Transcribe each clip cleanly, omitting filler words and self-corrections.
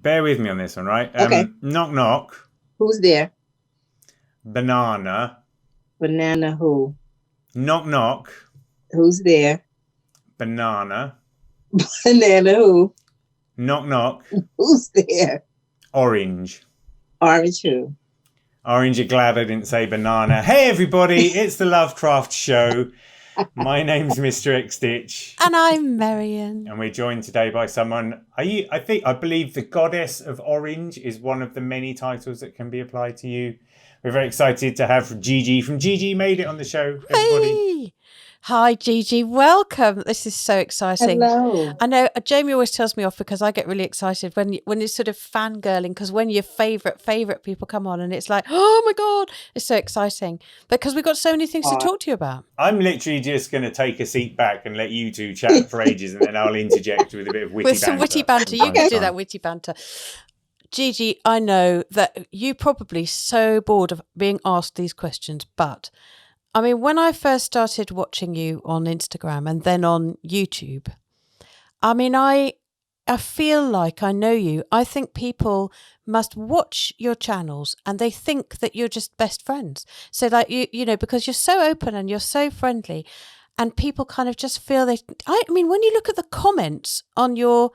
Bear with me on this one, right? Okay. Knock knock. Who's there? Banana. Banana who? Knock knock. Who's there? Banana. Banana who? Knock knock. Who's there? Orange. Orange who? Orange, you're glad I didn't say banana. Hey everybody, it's the LoveCrafts Show. My name's Mr. X Stitch. And I'm Marion. And we're joined today by someone, I believe the goddess of orange is one of the many titles that can be applied to you. We're very excited to have Gigi from Gigi Made It on the show, everybody. Hey! Hi, Gigi. Welcome. This is so exciting. Hello. I know Jamie always tells me off because I get really excited when you're sort of fangirling, because when your favourite people come on and it's like, oh my God, it's so exciting. Because we've got so many things to talk to you about. I'm literally just going to take a seat back and let you two chat for ages, and then I'll interject with a bit of witty banter. With some witty banter. You can do that witty banter. Gigi, I know that you're probably so bored of being asked these questions, but I mean, when I first started watching you on Instagram and then on YouTube, I mean, I feel like I know you. I think people must watch your channels and they think that you're just best friends. So like, you know, because you're so open and you're so friendly and people kind of just feel I mean, when you look at the comments on your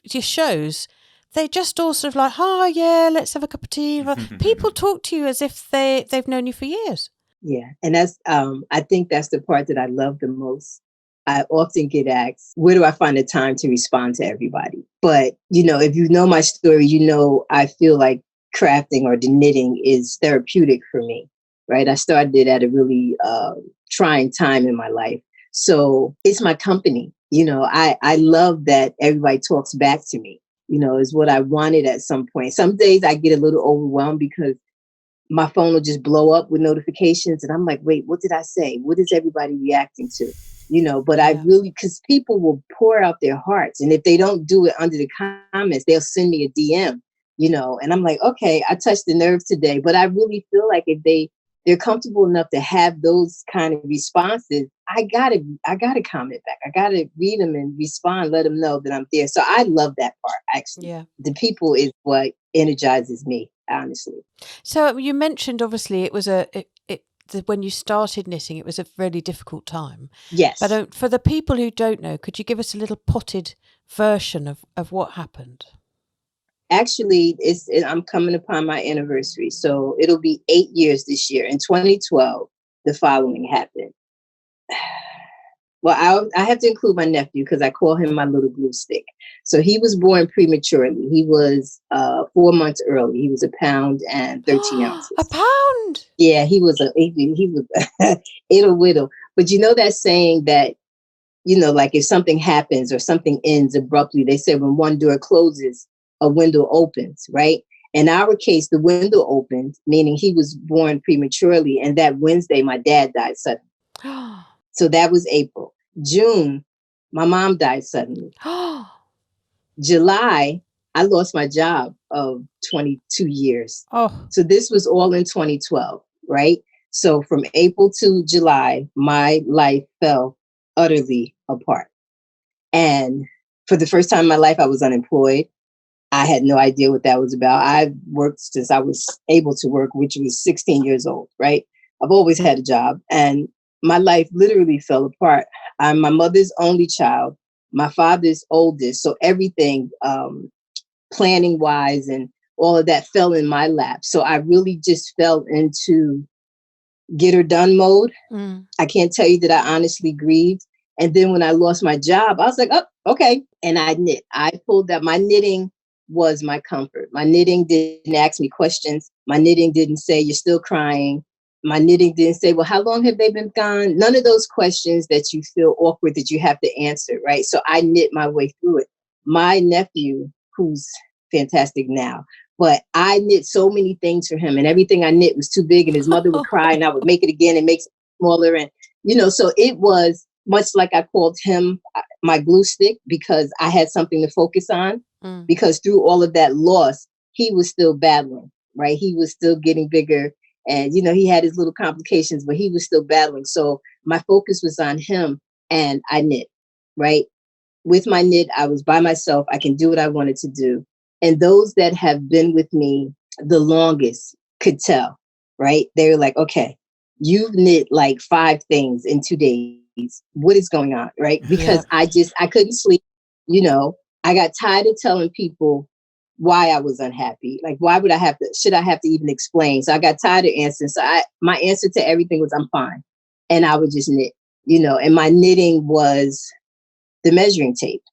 shows, they just all sort of like, oh yeah, let's have a cup of tea. People talk to you as if they've known you for years. Yeah. And that's, I think that's the part that I love the most. I often get asked, where do I find the time to respond to everybody? But, you know, if you know my story, you know, I feel like crafting or the knitting is therapeutic for me, right? I started it at a really trying time in my life. So it's my company. You know, I love that everybody talks back to me, you know, is what I wanted at some point. Some days I get a little overwhelmed because my phone will just blow up with notifications. And I'm like, wait, what did I say? What is everybody reacting to? You know, but I really, because people will pour out their hearts. And if they don't do it under the comments, they'll send me a DM, you know, and I'm like, okay, I touched the nerve today. But I really feel like if they're comfortable enough to have those kind of responses, I gotta comment back. I gotta read them and respond, let them know that I'm there. So I love that part, actually. Yeah. The people is what energizes me, honestly. So you mentioned, obviously, it was when you started knitting, it was a really difficult time. Yes. But for the people who don't know, could you give us a little potted version of what happened? Actually, I'm coming upon my anniversary. So it'll be 8 years this year. In 2012, the following happened. Well, I have to include my nephew because I call him my little glue stick. So he was born prematurely. He was 4 months early. He was 1 pound and 13 ounces. 1 pound? Yeah, he was it'll whittle. But you know that saying that, you know, like if something happens or something ends abruptly, they say when one door closes, a window opens, right? In our case, the window opened, meaning he was born prematurely. And that Wednesday, my dad died suddenly. So that was April. June, my mom died suddenly. July, I lost my job of 22 years. Oh. So this was all in 2012, right? So from April to July, my life fell utterly apart. And for the first time in my life, I was unemployed. I had no idea what that was about. I worked since I was able to work, which was 16 years old, right? I've always had a job. And my life literally fell apart. I'm my mother's only child, my father's oldest. So everything, planning wise and all of that fell in my lap. So I really just fell into get her done mode. I can't tell you that I honestly grieved. And then when I lost my job, I was like, oh, okay. And I knit. I pulled that. My knitting was my comfort. My knitting didn't ask me questions. My knitting didn't say, you're still crying. My knitting didn't say, well, how long have they been gone? None of those questions that you feel awkward that you have to answer, right? So I knit my way through it. My nephew, who's fantastic now, but I knit so many things for him and everything I knit was too big and his mother would cry and I would make it again and make it smaller. And, you know, so it was much like I called him my glue stick because I had something to focus on because through all of that loss, he was still battling, right? He was still getting bigger. And, you know, he had his little complications, but he was still battling. So my focus was on him and I knit, right? With my knit, I was by myself. I can do what I wanted to do. And those that have been with me the longest could tell, right? They were like, okay, you've knit like 5 things in 2 days. What is going on, right? Because I couldn't sleep. I got tired of telling people why I was unhappy. Like, why would should I have to even explain? So I got tired of answering. So my answer to everything was, I'm fine. And I would just knit, and my knitting was the measuring tape.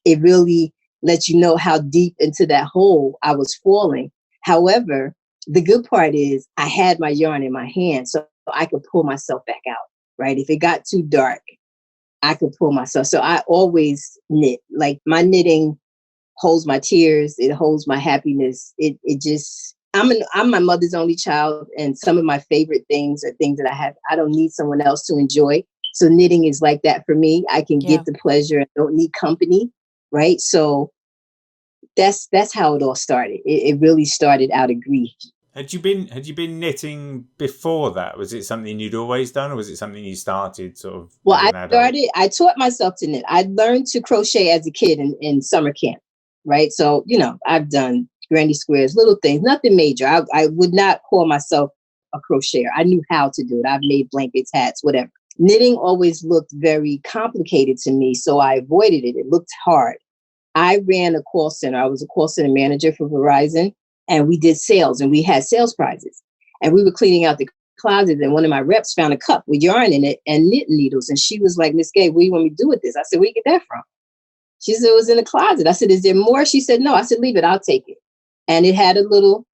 It really lets you know how deep into that hole I was falling. However, the good part is I had my yarn in my hand, so I could pull myself back out, right? If it got too dark, I could pull myself. So I always knit. Like, my knitting holds my tears. It holds my happiness. It just, I'm my mother's only child, and some of my favorite things are things that I don't need someone else to enjoy. So knitting is like that for me. I can get the pleasure and don't need company, right? So that's how it all started. It really started out of grief. Had you been knitting before that? Was it something you'd always done, or was it something you started sort of? Well, I taught myself to knit. I learned to crochet as a kid in summer camp, right? So, I've done granny squares, little things, nothing major. I would not call myself a crocheter. I knew how to do it. I've made blankets, hats, whatever. Knitting always looked very complicated to me, so I avoided it. It looked hard. I ran a call center. I was a call center manager for Verizon, and we did sales, and we had sales prizes. And we were cleaning out the closet, and one of my reps found a cup with yarn in it and knitting needles. And she was like, "Miss Gaye, what do you want me to do with this?" I said, "Where you get that from?" She said, "It was in the closet." I said, "Is there more?" She said, "No." I said, "Leave it. I'll take it." And it had a little,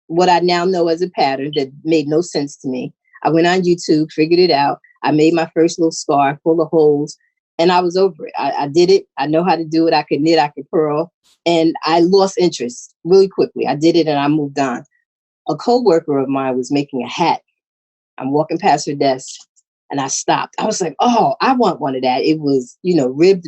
what I now know as a pattern that made no sense to me. I went on YouTube, figured it out. I made my first little scarf full of holes, and I was over it. I did it. I know how to do it. I could knit, I could purl, and I lost interest really quickly. I did it and I moved on. A coworker of mine was making a hat. I'm walking past her desk and I stopped. I was like, "Oh, I want one of that." It was, ribbed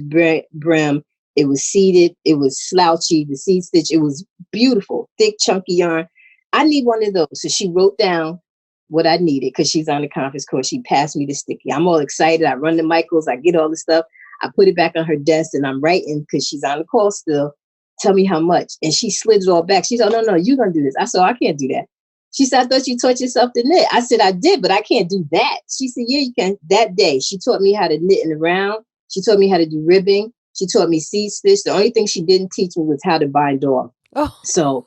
brim. It was seated. It was slouchy, the seed stitch. It was beautiful, thick, chunky yarn. I need one of those. So she wrote down what I needed because she's on the conference call. She passed me the sticky. I'm all excited. I run the micros. I get all the stuff. I put it back on her desk and I'm writing because she's on the call still. "Tell me how much." And she slid it all back. She said, "Oh, no, you're going to do this." I said, "I can't do that." She said, "I thought you taught yourself to knit." I said, "I did, but I can't do that." She said, "Yeah, you can." That day, she taught me how to knit in the round. She taught me how to do ribbing. She taught me seed stitch. The only thing she didn't teach me was how to bind off. Oh. So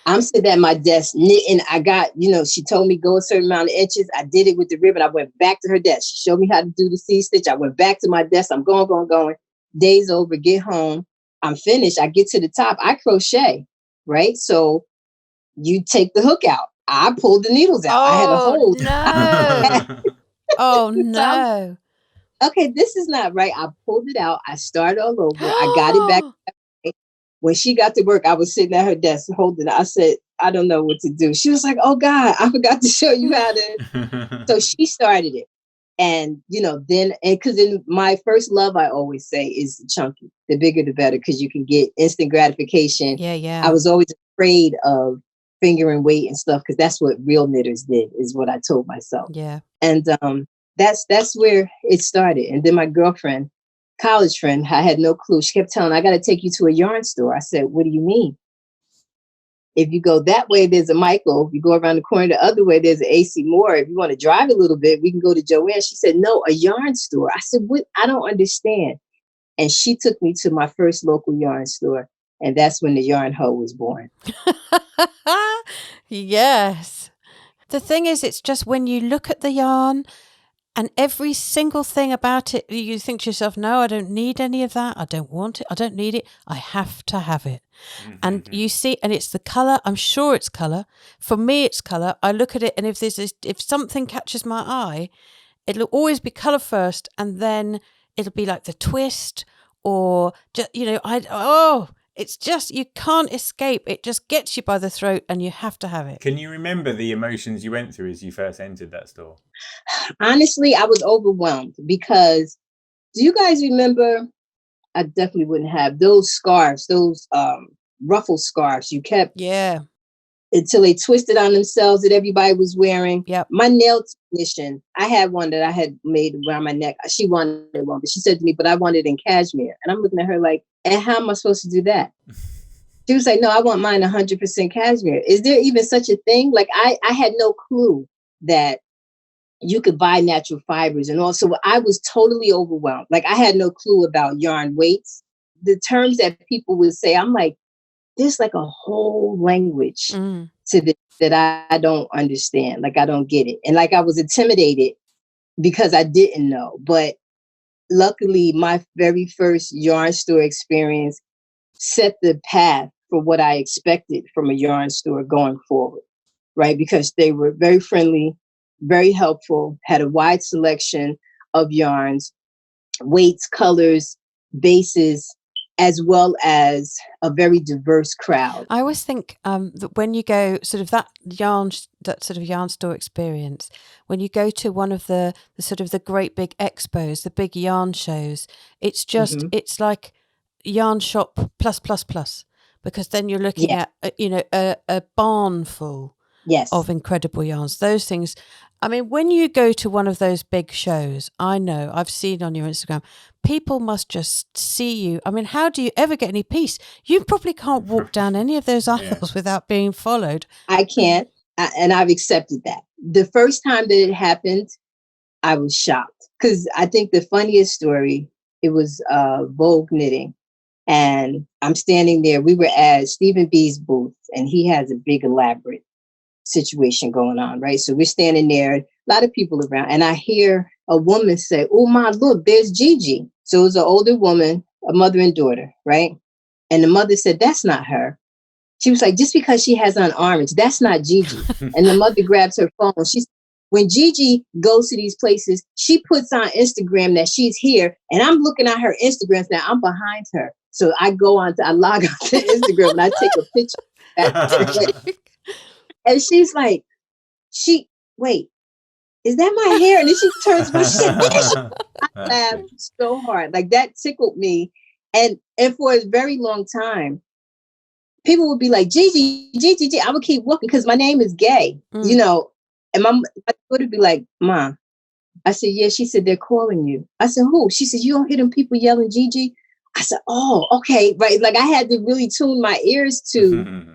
I'm sitting at my desk knitting. I got, she told me go a certain amount of inches. I did it with the ribbon. I went back to her desk. She showed me how to do the seed stitch. I went back to my desk. I'm going. Day's over, get home. I'm finished. I get to the top. I crochet, right? So you take the hook out. I pulled the needles out. I had a hole. No. Oh, no. Okay, this is not right. I pulled it out. I started all over. I got it back. When she got to work, I was sitting at her desk holding it. I said, "I don't know what to do." She was like, "Oh God, I forgot to show you how to." So she started it. And, then because in my first love, I always say, is the chunky. The bigger, the better, because you can get instant gratification. Yeah. I was always afraid of finger and weight and stuff because that's what real knitters did, is what I told myself. Yeah. And that's where it started. And then my girlfriend, college friend, I had no clue. She kept telling me, "I got to take you to a yarn store." I said, "What do you mean?" If you go that way, there's a Michael. If you go around the corner the other way, there's an AC Moore. If you want to drive a little bit, we can go to Joanne. She said, "No, a yarn store." I said, "What? I don't understand." And she took me to my first local yarn store. And that's when the Yarn Hoe was born. Yes. The thing is, it's just when you look at the yarn and every single thing about it, you think to yourself, "No, I don't need any of that. I don't want it. I don't need it. I have to have it." Mm-hmm. And you see, and it's the color. I'm sure it's color. For me, it's color. I look at it, and if something catches my eye, it'll always be color first, and then it'll be like the twist, or just, it's just, you can't escape. It just gets you by the throat and you have to have it. Can you remember the emotions you went through as you first entered that store? Honestly, I was overwhelmed because, do you guys remember? I definitely wouldn't have those scarves, those ruffle scarves you kept. Yeah. Until they twisted on themselves that everybody was wearing. Yep. My nail technician, I had one that I had made around my neck. She wanted one, but she said to me, "But I want it in cashmere." And I'm looking at her like, "And how am I supposed to do that?" She was like, no, I want mine 100% cashmere. Is there even such a thing? Like, I had no clue that you could buy natural fibers. And also, I was totally overwhelmed. Like, I had no clue about yarn weights. The terms that people would say, I'm like, there's like a whole language to this that I don't understand. Like, I don't get it. And like, I was intimidated because I didn't know. But luckily, my very first yarn store experience set the path for what I expected from a yarn store going forward, right? Because they were very friendly, very helpful, had a wide selection of yarns, weights, colors, bases, as well as a very diverse crowd. I always think that when you go sort of that sort of yarn store experience, when you go to one of the sort of the great big expos, the big yarn shows, it's just, it's like yarn shop plus, because then you're looking at, a barn full of incredible yarns. Those things. I mean, when you go to one of those big shows, I know, I've seen on your Instagram, people must just see you. I mean, how do you ever get any peace? You probably can't walk down any of those aisles without being followed. I can't, and I've accepted that. The first time that it happened, I was shocked because I think the funniest story, it was Vogue Knitting. And I'm standing there. We were at Stephen B's booth, and he has a big elaborate situation going on, right? So we're standing there, a lot of people around, and I hear a woman say, "Oh my, look, there's Gigi." So it was an older woman, a mother and daughter, right? And the mother said, "That's not her." She was like, "Just because she has on orange, that's not Gigi." And the mother grabs her phone. When Gigi goes to these places, she puts on Instagram that she's here, and I'm looking at her Instagrams now. I'm behind her. So I log on to Instagram and I take a picture. And she's like, wait, is that my hair? And then she turns my shit. I laughed so hard. Like, that tickled me. And for a very long time, people would be like, Gigi. I would keep walking because my name is Gaye, and my would be like, Ma. I said, yeah. She said, they're calling you. I said, who? She said, you don't hear them people yelling Gigi? I said, oh, okay. Right. Like, I had to really tune my ears to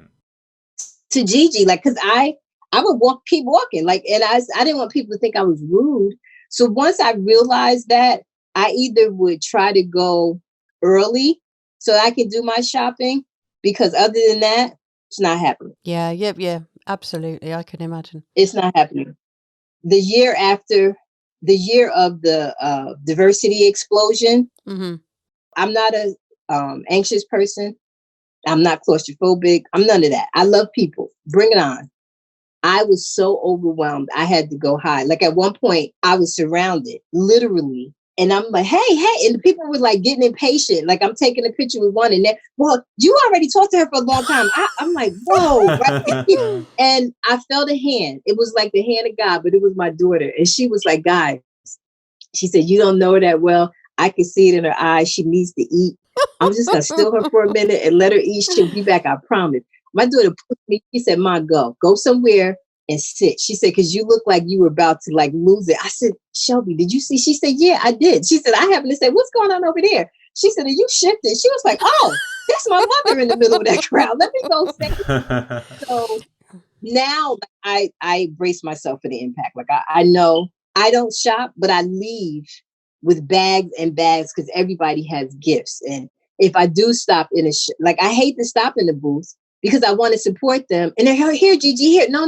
Gigi, like, because I would keep walking. Like, and I didn't want people to think I was rude. So once I realized that, I either would try to go early so I can do my shopping, because other than that, it's not happening. Yeah, absolutely. I can imagine. It's not happening. The year of the diversity explosion, I'm not a anxious person. I'm not claustrophobic. I'm none of that. I love people. Bring it on. I was so overwhelmed. I had to go hide. Like, at one point, I was surrounded, literally. And I'm like, hey. And the people were like getting impatient. Like, I'm taking a picture with one, and they're, well, you already talked to her for a long time. I'm like, whoa. Right? And I felt a hand. It was like the hand of God, but it was my daughter. And she was like, guys, she said, you don't know her that well. I can see it in her eyes. She needs to eat. I'm just going to still her for a minute and let her eat. She'll be back, I promise. My daughter pushed me. She said, Ma, go somewhere and sit. She said, because you look like you were about to like lose it. I said, Shelby, did you see? She said, yeah, I did. She said, I happened to say, what's going on over there? She said, are you shifted? She was like, oh, that's my mother in the middle of that crowd. Let me go say. So now I brace myself for the impact. Like, I know I don't shop, but I leave with bags and bags because everybody has gifts. And if I do stop in like, I hate to stop in the booth because I want to support them. And they're here, Gigi, here. No,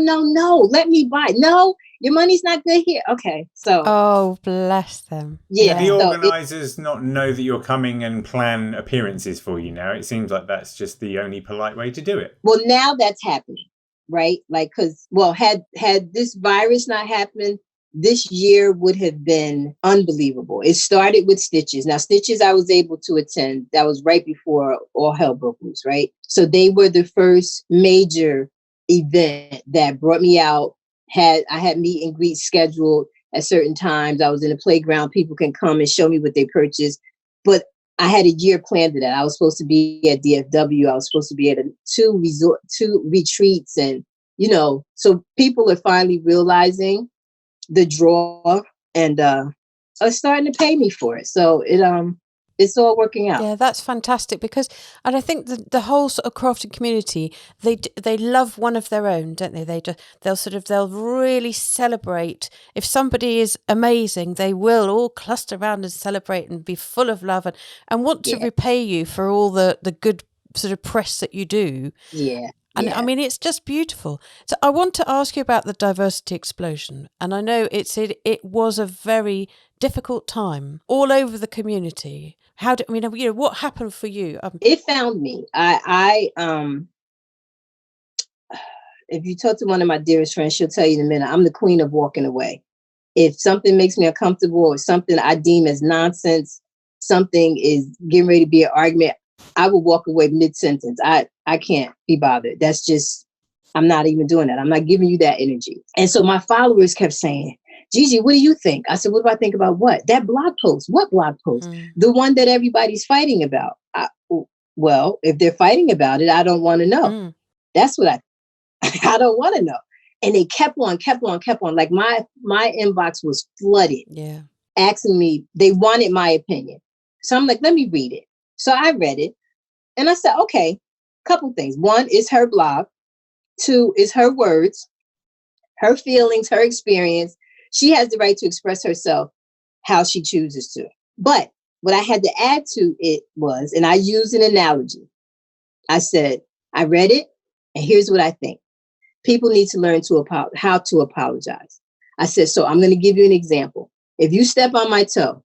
let me buy. No, your money's not good here. Okay, so. Oh, bless them. Yeah. The organisers not know that you're coming and plan appearances for you now? It seems like that's just the only polite way to do it. Well, now that's happening, right? Like, because, well, had this virus not happened, this year would have been unbelievable. It started with Stitches. Now, Stitches, I was able to attend. That was right before all hell broke loose, right? So they were the first major event that brought me out. I had meet and greet scheduled at certain times. I was in the playground. People can come and show me what they purchased. But I had a year planned to that. I was supposed to be at DFW. I was supposed to be at two retreats. And, so people are finally realizing the draw and are starting to pay me for it. So it's all working out. Yeah, that's fantastic because, and I think the whole sort of crafting community, they love one of their own, don't they? They'll really celebrate. If somebody is amazing, they will all cluster around and celebrate and be full of love and want to repay you for all the good sort of press that you do. Yeah. And I mean, it's just beautiful. So I want to ask you about the diversity explosion. And I know it was a very difficult time all over the community. What happened for you? It found me. I if you talk to one of my dearest friends, she'll tell you in a minute, I'm the queen of walking away. If something makes me uncomfortable or something I deem as nonsense, something is getting ready to be an argument, I will walk away mid-sentence. I can't be bothered. That's just, I'm not even doing that. I'm not giving you that energy. And so my followers kept saying, Gigi, what do you think? I said, what do I think about what? That blog post. What blog post? The one that everybody's fighting about. Well, if they're fighting about it, I don't want to know. That's what I don't want to know. And they kept on. Like my inbox was flooded. Yeah. Asking me, they wanted my opinion. So I'm like, let me read it. So I read it and I said, okay, couple things. One is her blog. Two is her words, her feelings, her experience. She has the right to express herself how she chooses to. But what I had to add to it was, and I used an analogy. I said, I read it and here's what I think. People need to learn how to apologize. I said, so I'm going to give you an example. If you step on my toe,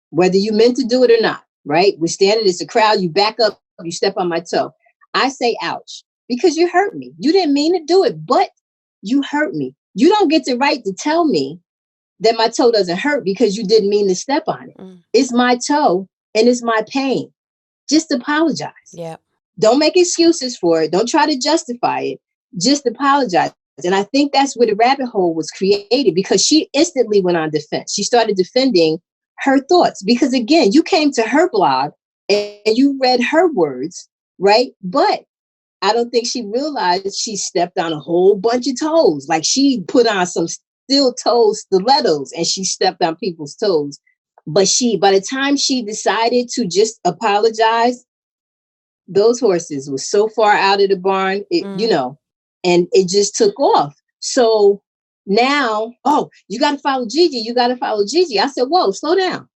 whether you meant to do it or not, right? We're standing, it's a crowd, you back up, you step on my toe. I say, ouch, because you hurt me. You didn't mean to do it, but you hurt me. You don't get the right to tell me that my toe doesn't hurt because you didn't mean to step on it. It's my toe and it's my pain. Just apologize. Yeah. Don't make excuses for it. Don't try to justify it. Just apologize. And I think that's where the rabbit hole was created because she instantly went on defense. She started defending her thoughts because, again, you came to her blog and you read her words, right? But I don't think she realized she stepped on a whole bunch of toes. Like she put on some steel toe stilettos and she stepped on people's toes. But by the time she decided to just apologize, those horses were so far out of the barn, and it just took off. So now, you got to follow Gigi. You got to follow Gigi. I said, whoa, slow down.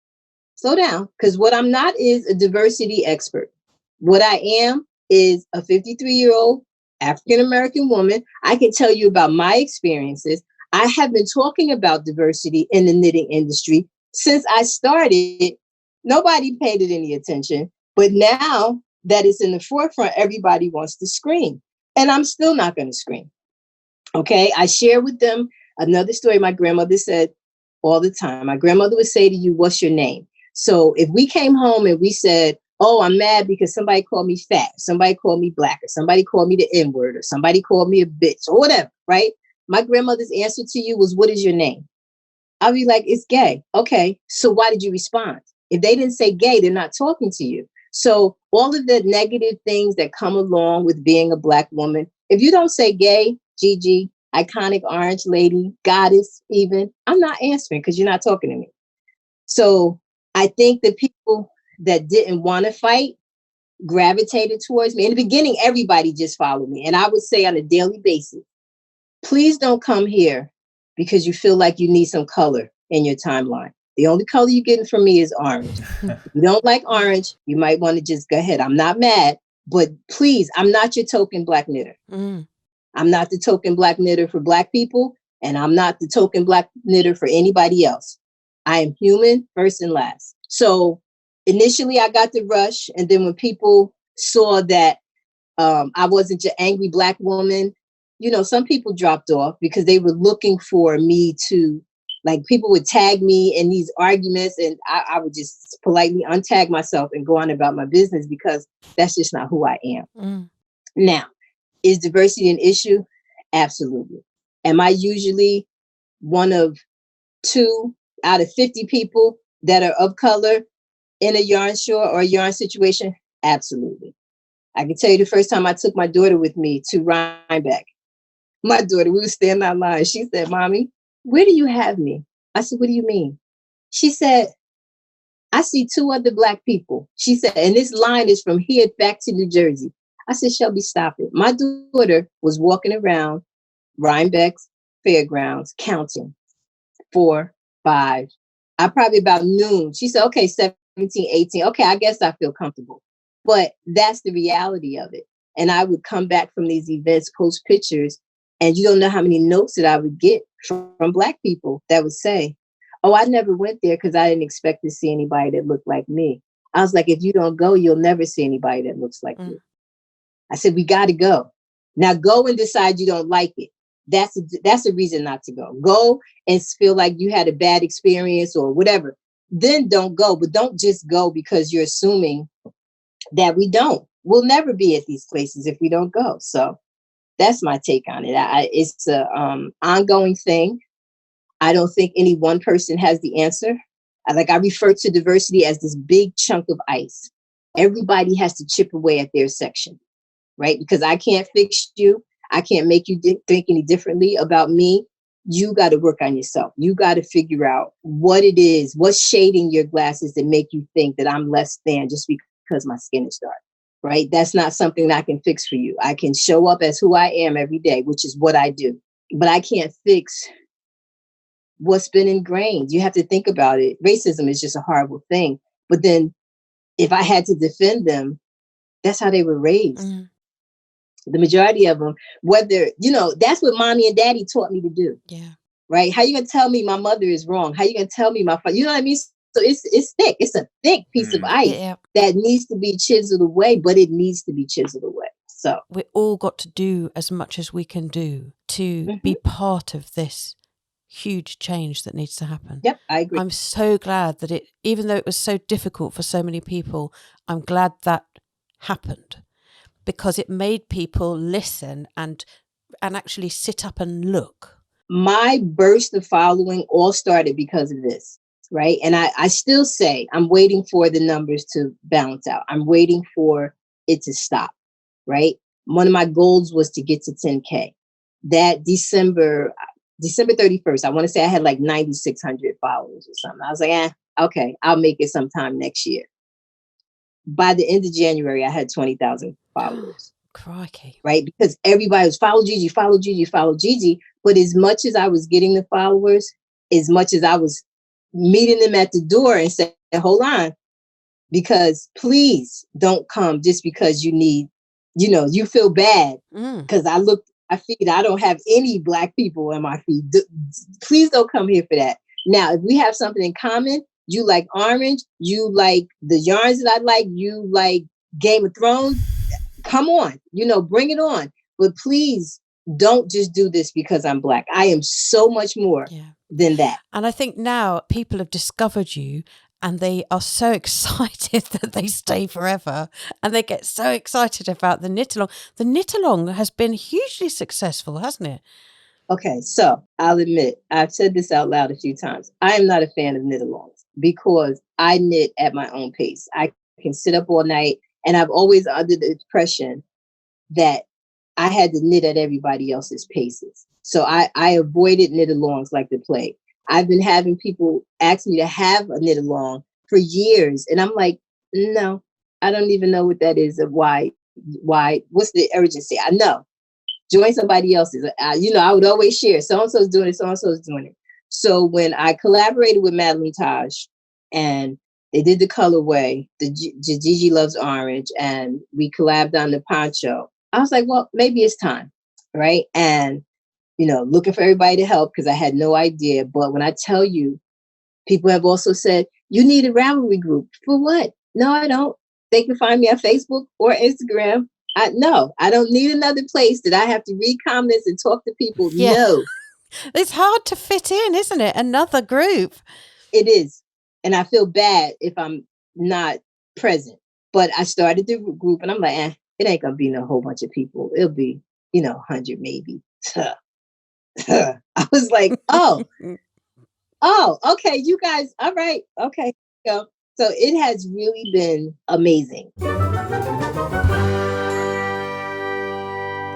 Because what I'm not is a diversity expert. What I am is a 53-year-old African-American woman. I can tell you about my experiences. I have been talking about diversity in the knitting industry since I started. Nobody paid it any attention. But now that it's in the forefront, everybody wants to scream. And I'm still not going to scream. Okay. I share with them another story my grandmother said all the time. My grandmother would say to you, what's your name? So if we came home and we said, oh, I'm mad because somebody called me fat, somebody called me black, or somebody called me the N-word, or somebody called me a bitch, or whatever, right? My grandmother's answer to you was, what is your name? I'll be like, it's Gaye. Okay. So why did you respond? If they didn't say Gaye, they're not talking to you. So all of the negative things that come along with being a Black woman, if you don't say Gaye, Gigi, iconic orange lady, goddess, even, I'm not answering because you're not talking to me. So I think the people that didn't want to fight gravitated towards me. In the beginning, everybody just followed me. And I would say on a daily basis, please don't come here because you feel like you need some color in your timeline. The only color you're getting from me is orange. If you don't like orange, you might want to just go ahead. I'm not mad, but please, I'm not your token Black knitter. I'm not the token Black knitter for Black people, and I'm not the token Black knitter for anybody else. I am human first and last. So initially I got the rush. And then when people saw that I wasn't your angry Black woman, some people dropped off because they were looking for me to, like, people would tag me in these arguments and I would just politely untag myself and go on about my business because that's just not who I am. Now, is diversity an issue? Absolutely. Am I usually one of 2 out of 50 people that are of color in a yarn store or a yarn situation? Absolutely. I can tell you the first time I took my daughter with me to Rhinebeck, my daughter, we were standing online. She said, Mommy, where do you have me? I said, what do you mean? She said, I see 2 other Black people. She said, and this line is from here back to New Jersey. I said, Shelby, stop it. My daughter was walking around Rhinebeck's fairgrounds counting 4, 5. I probably about noon. She said, okay, 17, 18. Okay, I guess I feel comfortable. But that's the reality of it. And I would come back from these events, post pictures, and you don't know how many notes that I would get from Black people that would say, oh, I never went there because I didn't expect to see anybody that looked like me. I was like, if you don't go, you'll never see anybody that looks like you. I said, we got to go. Now go and decide you don't like it. That's a reason not to go. Go and feel like you had a bad experience or whatever. Then don't go. But don't just go because you're assuming that we don't. We'll never be at these places if we don't go. So that's my take on it. It's a ongoing thing. I don't think any one person has the answer. I refer to diversity as this big chunk of ice. Everybody has to chip away at their section, right? Because I can't fix you. I can't make you think any differently about me. You got to work on yourself. You got to figure out what it is, what's shading your glasses that make you think that I'm less than just because my skin is dark, right? That's not something that I can fix for you. I can show up as who I am every day, which is what I do. But I can't fix what's been ingrained. You have to think about it. Racism is just a horrible thing. But then if I had to defend them, that's how they were raised. The majority of them, whether, that's what mommy and daddy taught me to do. Yeah. Right? How you going to tell me my mother is wrong? How you going to tell me my father? You know what I mean? So it's thick. It's a thick piece of ice that needs to be chiseled away, but it needs to be chiseled away. So we all got to do as much as we can do to be part of this huge change that needs to happen. Yep, I agree. I'm so glad that even though it was so difficult for so many people, I'm glad that happened because it made people listen and actually sit up and look. My burst of following all started because of this, right? And I still say I'm waiting for the numbers to balance out. I'm waiting for it to stop, right? One of my goals was to get to 10K. That December 31st, I want to say I had like 9,600 followers or something. I was like, okay, I'll make it sometime next year. By the end of January, I had 20,000 followers. Crikey. Right? Because everybody was follow Gigi, follow Gigi, follow Gigi. But as much as I was getting the followers, as much as I was meeting them at the door and saying, hold on, because please don't come just because you need, you feel bad. Because I feed, I don't have any Black people in my feed. Please don't come here for that. Now, if we have something in common, you like orange, you like the yarns that I like, you like Game of Thrones, come on, bring it on. But please don't just do this because I'm Black. I am so much more than that. And I think now people have discovered you and they are so excited that they stay forever and they get so excited about the knit along. The knit along has been hugely successful, hasn't it? Okay, so I'll admit, I've said this out loud a few times. I am not a fan of knit alongs because I knit at my own pace. I can sit up all night and I've always under the impression that I had to knit at everybody else's paces. So I avoided knit alongs like the plague. I've been having people ask me to have a knit along for years. And I'm like, no, I don't even know what that is. Why, what's the urgency? I know. Join somebody else's. I would always share. So-and-so's doing it. So-and-so's doing it. So when I collaborated with Madeline Taj and they did the colorway, the Gigi Loves Orange, and we collabed on the poncho, I was like, well, maybe it's time. Right. And, looking for everybody to help because I had no idea. But when I tell you, people have also said, you need a Ravelry group. For what? No, I don't. They can find me on Facebook or Instagram. No, I don't need another place that I have to read comments and talk to people. Yeah. No. It's hard to fit in, isn't it? Another group. It is. And I feel bad if I'm not present. But I started the group and I'm like, it ain't going to be no whole bunch of people. It'll be, 100 maybe. I was like, oh, okay, you guys. All right. Okay. So it has really been amazing.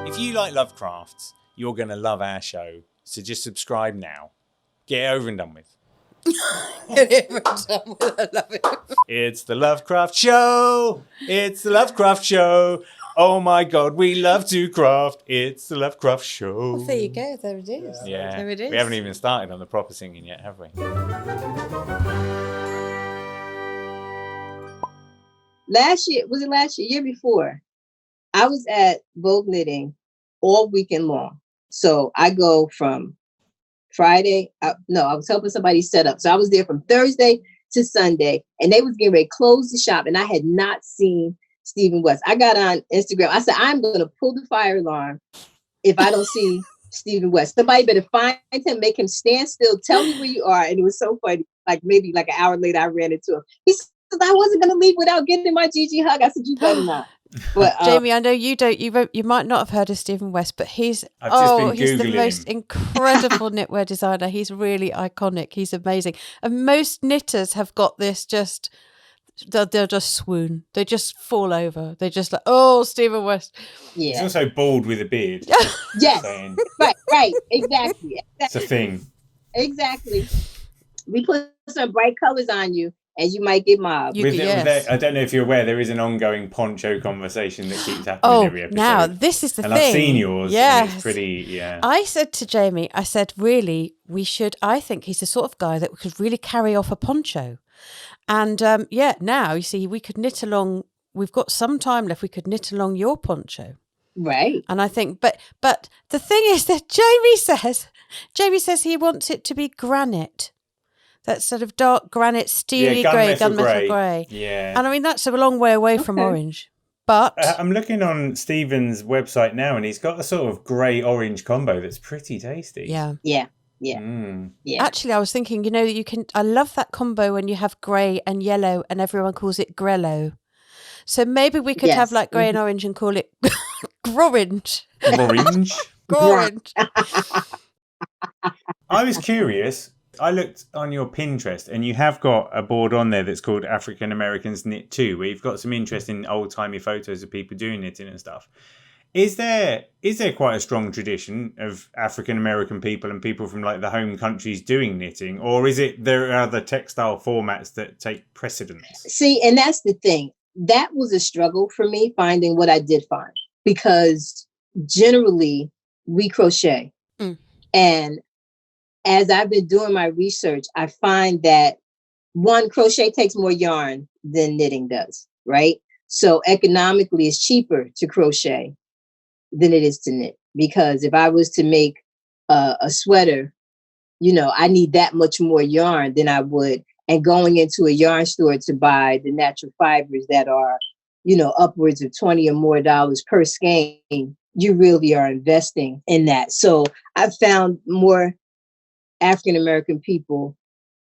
If you like LoveCrafts, you're going to love our show. So just subscribe now. Get it over and done with. It's the LoveCrafts Show. It's the LoveCrafts Show. Oh my God, we love to craft. It's the LoveCrafts Show. Well, there you go. There it is. Yeah, there it is. We haven't even started on the proper singing yet, have we? Year before, I was at Vogue Knitting all weekend long. So I go from Friday. I was helping somebody set up. So I was there from Thursday to Sunday, and they was getting ready to close the shop, and I had not seen Stephen West. I got on Instagram. I said, I'm going to pull the fire alarm if I don't see Stephen West. Somebody better find him, make him stand still, tell me where you are. And it was so funny. Like maybe like an hour later, I ran into him. He said, I wasn't going to leave without getting my Gigi hug. I said, you better not. But Jamie, I know you don't. You might not have heard of Stephen West, but he's the most incredible knitwear designer. He's really iconic. He's amazing, and most knitters have got this. They'll just swoon. They just fall over. They just like, oh, Stephen West. Yeah, he's also bald with a beard. Yes, right, exactly. It's a thing. Exactly. We put some bright colors on you, and you might get mobbed. I don't know if you're aware, there is an ongoing poncho conversation that keeps happening every episode. Now this is the thing. I've seen yours. Yes. And it's pretty, yeah. I said to Jamie, really, I think he's the sort of guy that could really carry off a poncho. And now you see, we could knit along. We've got some time left. We could knit along your poncho. Right. And I think, but the thing is that Jamie says he wants it to be granite. That sort of dark granite, steely grey, gunmetal grey. Yeah. And I mean, that's a long way away from orange. But I'm looking on Stephen's website now, and he's got a sort of grey-orange combo that's pretty tasty. Yeah. Yeah. Actually, I was thinking, I love that combo when you have grey and yellow and everyone calls it grello. So maybe we could have like grey and orange and call it grorange. Grorange? Grorange. I was curious. I looked on your Pinterest, and you have got a board on there that's called African Americans Knit Too, where you've got some interesting old-timey photos of people doing knitting and stuff. Is there quite a strong tradition of African American people and people from like the home countries doing knitting, or is it there are other textile formats that take precedence? See, and that's the thing. That was a struggle for me finding what I did find, because generally we crochet. And as I've been doing my research, I find that crochet takes more yarn than knitting does, right? So economically, it's cheaper to crochet than it is to knit, because if I was to make a sweater, I need that much more yarn than I would. And going into a yarn store to buy the natural fibers that are, upwards of $20 or more per skein, you really are investing in that. So I found more African-American people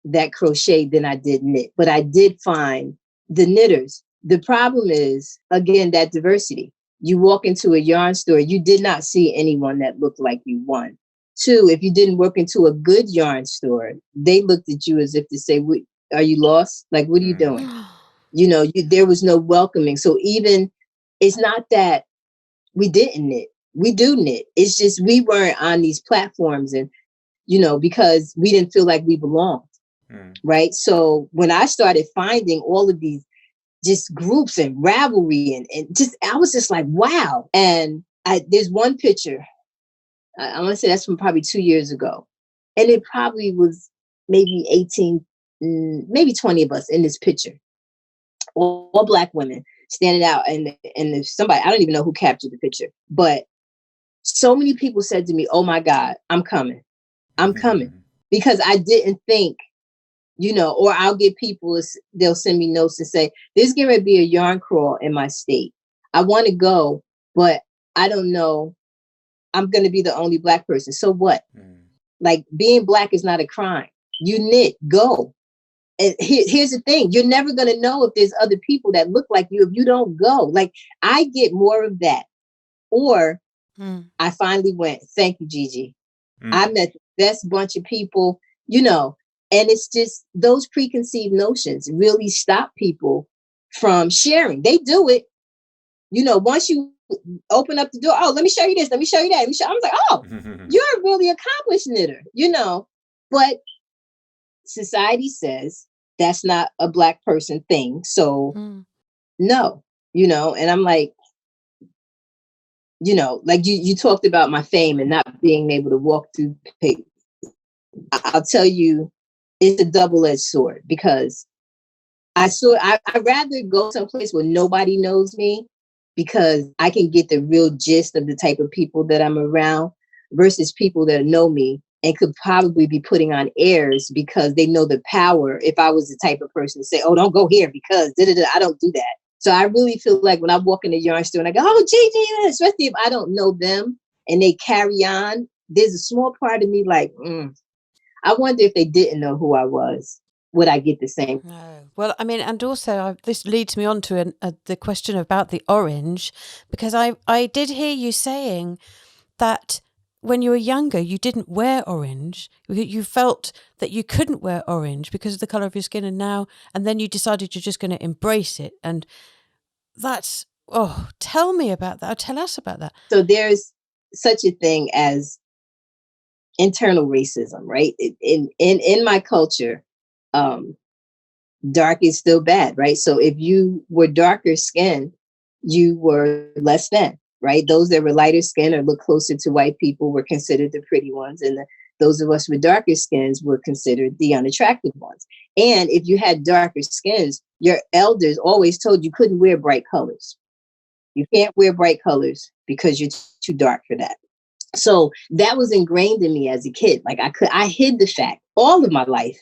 that crochet than I did knit, but I did find the knitters. The problem is, again, that diversity. You walk into a yarn store, you did not see anyone that looked like you. 1. 2, if you didn't work into a good yarn store, they looked at you as if to say, are you lost? Like, what are you doing? There was no welcoming. So even, it's not that we didn't knit. We do knit. It's just we weren't on these platforms and, because we didn't feel like we belonged. Right. So when I started finding all of these just groups and Ravelry and just, I was just like, wow. And there's one picture, I want to say that's from probably 2 years ago. And it probably was maybe 18, maybe 20 of us in this picture, all Black women standing out. And there's somebody, I don't even know who captured the picture, but so many people said to me, oh my God, I'm coming. Because I didn't think, or I'll get people, they'll send me notes and say, there's going to be a yarn crawl in my state. I want to go, but I don't know. I'm going to be the only Black person. So what? Like, being Black is not a crime. You knit, go. And here's the thing. You're never going to know if there's other people that look like you if you don't go. Like, I get more of that. Or I finally went, thank you, Gigi. I met the best bunch of people, and it's just those preconceived notions really stop people from sharing. They do it. Once you open up the door, oh, let me show you this, let me show you that. I was like, oh, you're a really accomplished knitter, but society says that's not a Black person thing. So no, and I'm like, like you talked about my fame and not being able to walk through paper. I'll tell you, it's a double-edged sword, because I'd rather go someplace where nobody knows me, because I can get the real gist of the type of people that I'm around, versus people that know me and could probably be putting on airs because they know the power. If I was the type of person to say, oh, don't go here because I don't do that. So I really feel like when I walk in the yarn store and I go, oh, Gigi, especially if I don't know them and they carry on, there's a small part of me like, I wonder if they didn't know who I was, would I get the same? No. Well, I mean, and also this leads me on to the question about the orange, because I did hear you saying that when you were younger, you didn't wear orange. You felt that you couldn't wear orange because of the color of your skin, and then you decided you're just going to embrace it. And that's, tell me about that. Tell us about that. So there's such a thing as internal racism, right? In my culture, dark is still bad, right? So if you were darker skinned, you were less than, right? Those that were lighter skinned or looked closer to white people were considered the pretty ones, and those of us with darker skins were considered the unattractive ones. And if you had darker skins, your elders always told you couldn't wear bright colors. You can't wear bright colors because you're too dark for that. So that was ingrained in me as a kid. Like I hid the fact all of my life.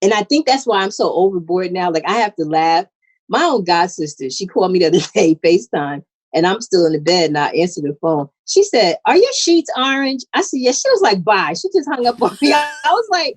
And I think that's why I'm so overboard now. Like I have to laugh. My own god sister, she called me the other day, FaceTime, and I'm still in the bed and I answered the phone. She said, "Are your sheets orange?" I said, "Yeah." She was like, "Bye." She just hung up on me. I was like,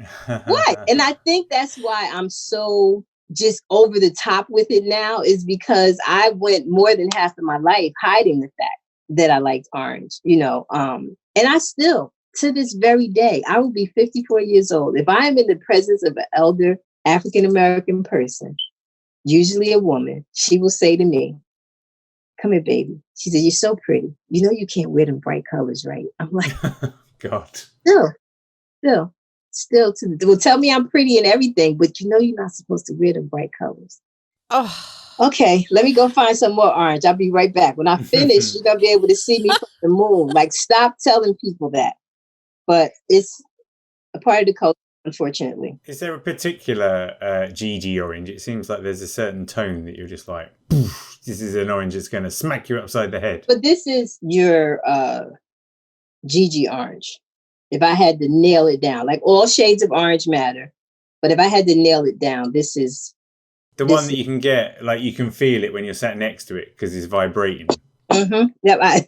what? And I think that's why I'm so just over the top with it now, is because I went more than half of my life hiding the fact that I liked orange, and I still, to this very day, I will be 54 years old. If I am in the presence of an elder African-American person, usually a woman, she will say to me, "Come here, baby." She said, "You're so pretty. You know you can't wear them bright colors, right?" I'm like, God. Still well, tell me I'm pretty and everything, but you're not supposed to wear them bright colors. Oh. Okay, let me go find some more orange. I'll be right back. When I finish, you're going to be able to see me from the moon. Like, stop telling people that. But it's a part of the culture, unfortunately. Is there a particular Gigi orange? It seems like there's a certain tone that you're just like, poof, this is an orange that's going to smack you upside the head. But this is your Gigi orange. If I had to nail it down, like all shades of orange matter. But if I had to nail it down, this is... The one that you can get, like you can feel it when you're sat next to it because it's vibrating. Mm-hmm. Yep.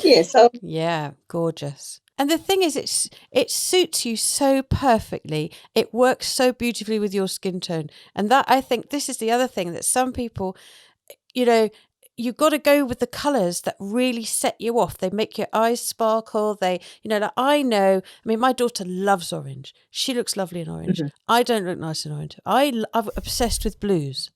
Yeah. So yeah, gorgeous. And the thing is, it suits you so perfectly. It works so beautifully with your skin tone. And that, I think, this is the other thing that some people, you've got to go with the colours that really set you off. They make your eyes sparkle. Like I mean, my daughter loves orange. She looks lovely in orange. Mm-hmm. I don't look nice in orange. I'm obsessed with blues.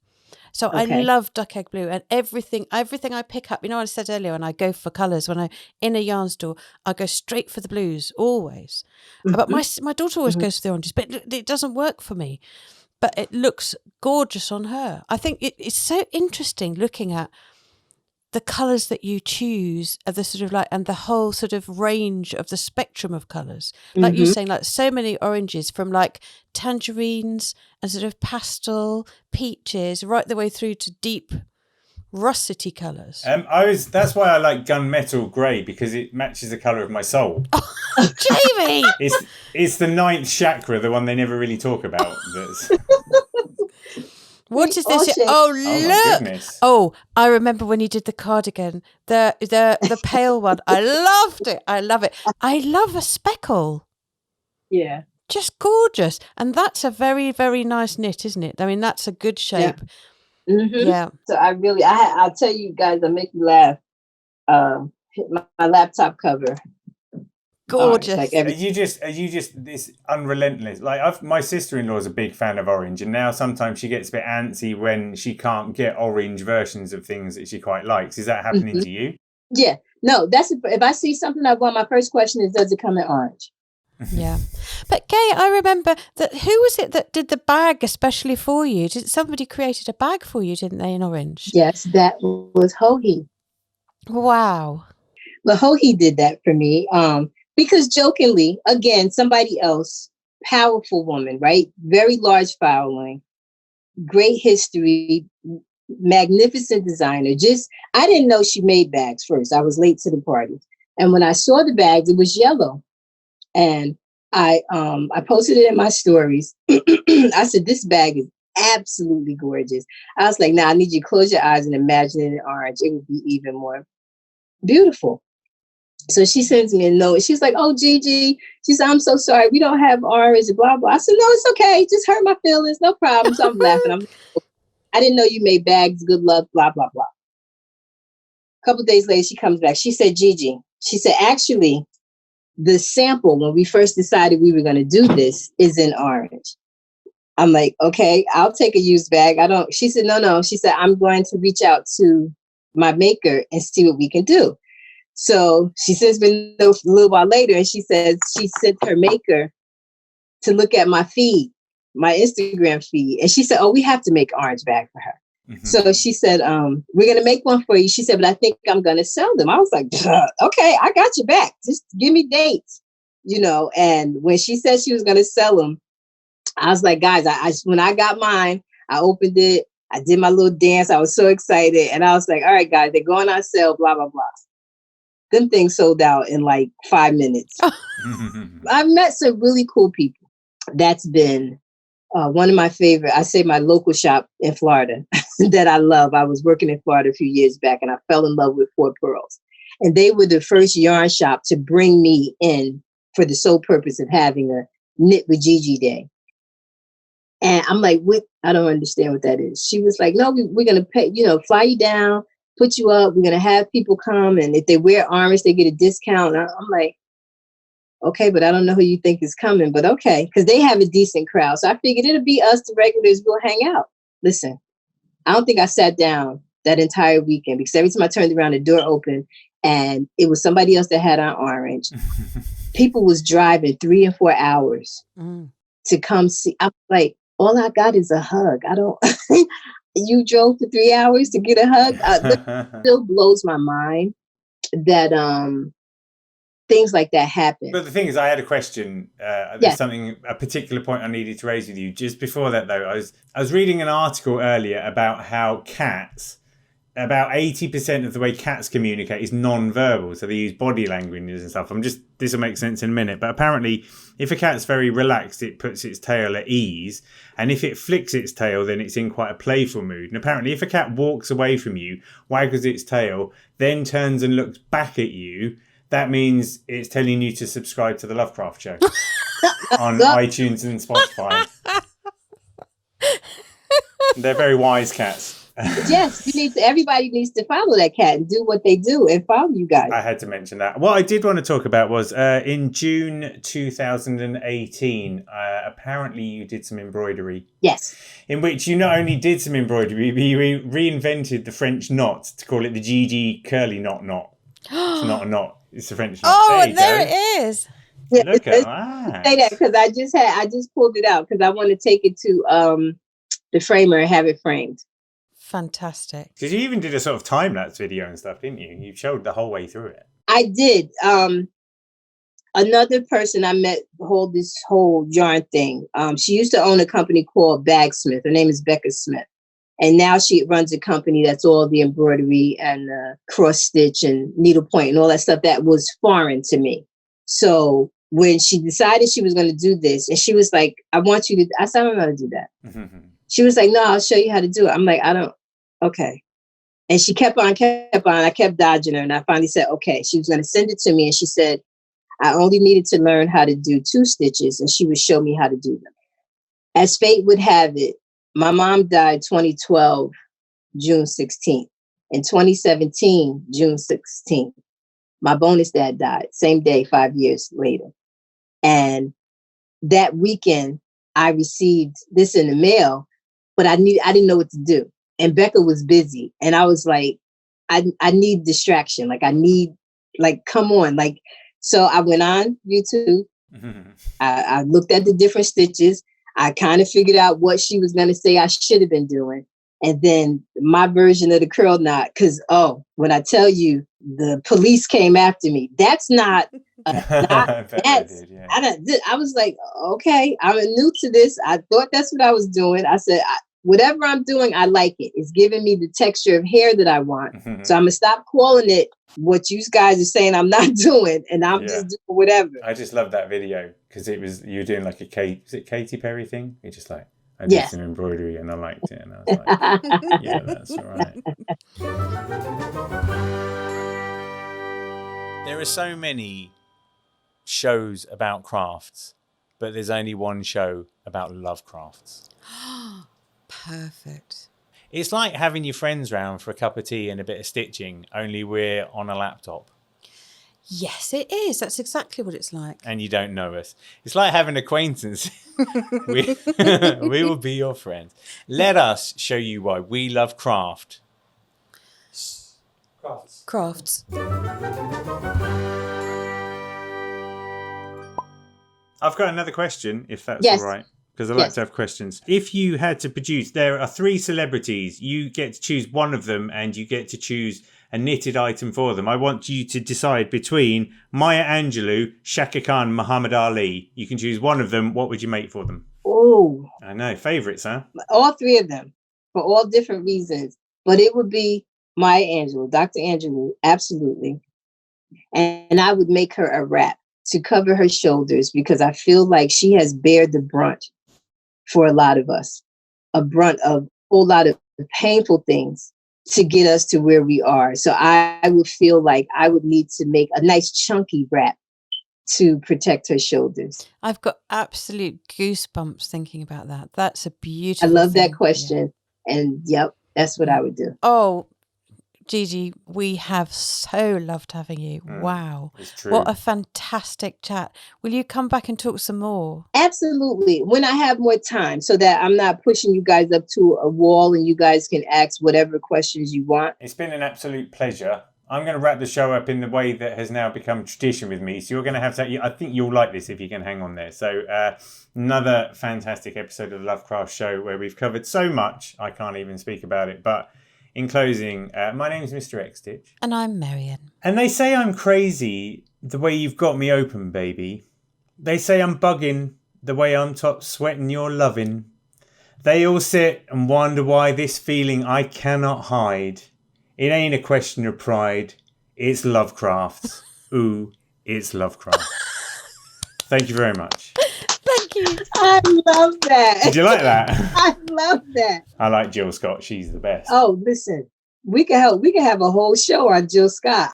So okay. I love duck egg blue, and everything I pick up, I said earlier, when I go for colours, when I'm in a yarn store, I go straight for the blues, always. Mm-hmm. But my daughter always goes for the oranges, but it doesn't work for me. But it looks gorgeous on her. I think it's so interesting looking at the colours that you choose, are the sort of and the whole sort of range of the spectrum of colours. Like you're saying, so many oranges, from tangerines and sort of pastel peaches right the way through to deep russety colours. That's why I like gunmetal grey, because it matches the colour of my soul. Jamie! It's the 9th chakra, the one they never really talk about. What is this? Oh, look! Goodness. Oh, I remember when you did the cardigan, the pale one. I loved it. I love it. I love a speckle. Yeah. Just gorgeous. And that's a very, very nice knit, isn't it? I mean, that's a good shape. Yeah. Mm-hmm. Yeah. So I'll tell you guys, I'll make you laugh. My laptop cover. Gorgeous. Are you just this unrelentless? My sister-in-law is a big fan of orange, and now sometimes she gets a bit antsy when she can't get orange versions of things that she quite likes. Is that happening to you? Yeah. No, if I see something I want, my first question is, does it come in orange? Yeah. But Gaye, I remember that who was it that did the bag especially for you? Somebody created a bag for you, didn't they, in orange? Yes, that was Hohi. Wow. Well, Hohi did that for me. Because jokingly, again, somebody else, powerful woman, right? Very large following, great history, magnificent designer. I didn't know she made bags first. I was late to the party. And when I saw the bags, it was yellow. And I posted it in my stories. I said, this bag is absolutely gorgeous. I was like, I need you to close your eyes and imagine it in orange. It would be even more beautiful. So she sends me a note. She's like, oh, Gigi. She said, I'm so sorry. We don't have orange, blah, blah. I said, no, it's okay. Just hurt my feelings. No problem. So I'm laughing. I didn't know you made bags. Good luck, blah, blah, blah. A couple of days later, she comes back. She said, Gigi, she said, actually, the sample, when we first decided we were going to do this, is in orange. I'm like, okay, I'll take a used bag. She said, no. She said, I'm going to reach out to my maker and see what we can do. So she sends me a little while later, and she says she sent her maker to look at my feed, my Instagram feed. And she said, oh, we have to make orange bag for her. Mm-hmm. So she said, we're going to make one for you. She said, but I think I'm going to sell them. I was like, okay, I got your back. Just give me dates, And when she said she was going to sell them, I was like, guys, when I got mine, I opened it. I did my little dance. I was so excited. And I was like, all right, guys, they're going on sale, blah, blah, blah. Them things sold out in like 5 minutes. I've met some really cool people. That's been one of my favorite, I say my local shop in Florida that I love. I was working in Florida a few years back and I fell in love with Fort Pearls. And they were the first yarn shop to bring me in for the sole purpose of having a Knit with Gigi Day. And I'm like, what? I don't understand what that is. She was like, no, we're going to pay, fly you down, put you up. We're going to have people come. And if they wear orange, they get a discount. And I'm like, okay, but I don't know who you think is coming, but okay. Because they have a decent crowd. So I figured it'll be us, the regulars, we'll hang out. Listen, I don't think I sat down that entire weekend because every time I turned around, the door opened and it was somebody else that had on orange. People was driving 3 and 4 hours to come see. I'm like, all I got is a hug. I don't, you drove for 3 hours to get a hug. It still blows my mind that things like that happen. But the thing is, I had a question. There's a particular point I needed to raise with you. Just before that, though, I was reading an article earlier about how about 80% of the way cats communicate is non-verbal. So they use body language and stuff. This will make sense in a minute. But apparently, if a cat's very relaxed, it puts its tail at ease. And if it flicks its tail, then it's in quite a playful mood. And apparently, if a cat walks away from you, waggles its tail, then turns and looks back at you, that means it's telling you to subscribe to the LoveCrafts Show on iTunes and Spotify. They're very wise cats. Yes, everybody needs to follow that cat and do what they do and follow you guys. I had to mention that. What I did want to talk about was in June 2018, apparently you did some embroidery. Yes. In which you not only did some embroidery, but you reinvented the French knot to call it the Gigi curly knot. It's not a knot. It's a French knot. Oh, there it is. Yeah, look at that. Say that because I just pulled it out because I want to take it to the framer and have it framed. Fantastic. Because you even did a sort of time-lapse video and stuff, didn't you? You showed the whole way through it. I did. Another person I met this whole yarn thing. She used to own a company called Bagsmith. Her name is Becca Smith. And now she runs a company that's all the embroidery and cross stitch and needlepoint and all that stuff that was foreign to me. So when she decided she was going to do this, and she was like, I said, I'm not going to do that. Mm-hmm. She was like, no, I'll show you how to do it. I'm like, okay. And she kept on. I kept dodging her. And I finally said, okay. She was going to send it to me. And she said, I only needed to learn how to do 2 stitches. And she would show me how to do them. As fate would have it, my mom died 2012, June 16th. In 2017, June 16th, my bonus dad died. Same day, 5 years later. And that weekend, I received this in the mail, but I didn't know what to do. And Becca was busy. And I was like, I need distraction. Come on. So I went on YouTube I looked at the different stitches. I kind of figured out what she was going to say I should have been doing. And then my version of the curl knot, because, when I tell you the police came after me, that's not a knot. That's, did, yeah. I was like, okay, I'm new to this. I thought that's what I was doing. I said, whatever I'm doing, I like it. It's giving me the texture of hair that I want. So I'm going to stop calling it what you guys are saying I'm not doing, and I'm just doing whatever. I just love that video because you were doing like was it Katy Perry thing? You're just like, I did some embroidery and I liked it. And I was like, yeah, that's all right. There are so many shows about crafts, but there's only one show about LoveCrafts. Perfect. It's like having your friends round for a cup of tea and a bit of stitching, only we're on a laptop. Yes, it is. That's exactly what it's like. And you don't know us. It's like having acquaintances. we will be your friends. Let us show you why we love craft. Crafts. I've got another question, if that's all right. Because I like to have questions. If you had to produce, there are 3 celebrities. You get to choose one of them and you get to choose a knitted item for them. I want you to decide between Maya Angelou, Shaka Khan, Muhammad Ali. You can choose one of them. What would you make for them? Oh, I know. Favorites, huh? All 3 of them for all different reasons. But it would be Maya Angelou, Dr. Angelou, absolutely. And I would make her a wrap to cover her shoulders because I feel like she has bared the brunt for a lot of us, a brunt of a whole lot of painful things to get us to where we are. So I would feel like I would need to make a nice chunky wrap to protect her shoulders. I've got absolute goosebumps thinking about that. That's a beautiful I love thing. that question. Yeah. And yep, that's what I would do. Oh, Gigi, we have so loved having you. Wow. What a fantastic chat. Will you come back and talk some more? Absolutely. When I have more time so that I'm not pushing you guys up to a wall and you guys can ask whatever questions you want. It's been an absolute pleasure. I'm going to wrap the show up in the way that has now become tradition with me. So you're going to have to, I think you'll like this if you can hang on there. So another fantastic episode of the LoveCrafts Show where we've covered so much. I can't even speak about it, but in closing, my name is Mr. X-Stitch. And I'm Marion. And they say I'm crazy the way you've got me open, baby. They say I'm bugging the way I'm top sweating your loving. They all sit and wonder why this feeling I cannot hide. It ain't a question of pride. It's LoveCrafts. Ooh, it's LoveCrafts. Thank you very much. Thank you. I love that. Did you like that? I love that. I like Jill Scott. She's the best. Oh, listen, we can have a whole show on Jill Scott.